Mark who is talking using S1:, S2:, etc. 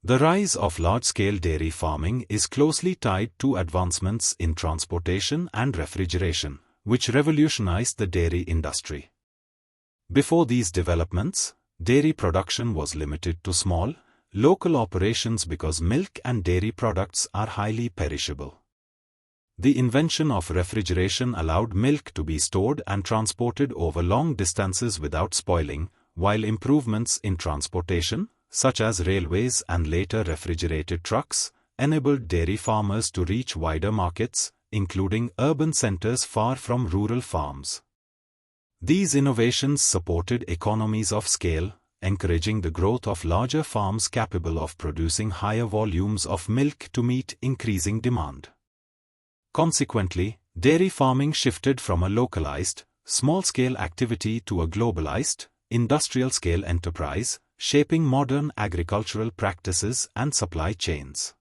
S1: The rise of large-scale dairy farming is closely tied to advancements in transportation and refrigeration, which revolutionized the dairy industry. Before these developments, dairy production was limited to small, local operations because milk and dairy products are highly perishable. The invention of refrigeration allowed milk to be stored and transported over long distances without spoiling, while improvements in transportation, such as railways and later refrigerated trucks, enabled dairy farmers to reach wider markets, including urban centers far from rural farms. These innovations supported economies of scale, encouraging the growth of larger farms capable of producing higher volumes of milk to meet increasing demand. Consequently, dairy farming shifted from a localized, small-scale activity to a globalized, industrial-scale enterprise, shaping modern agricultural practices and supply chains.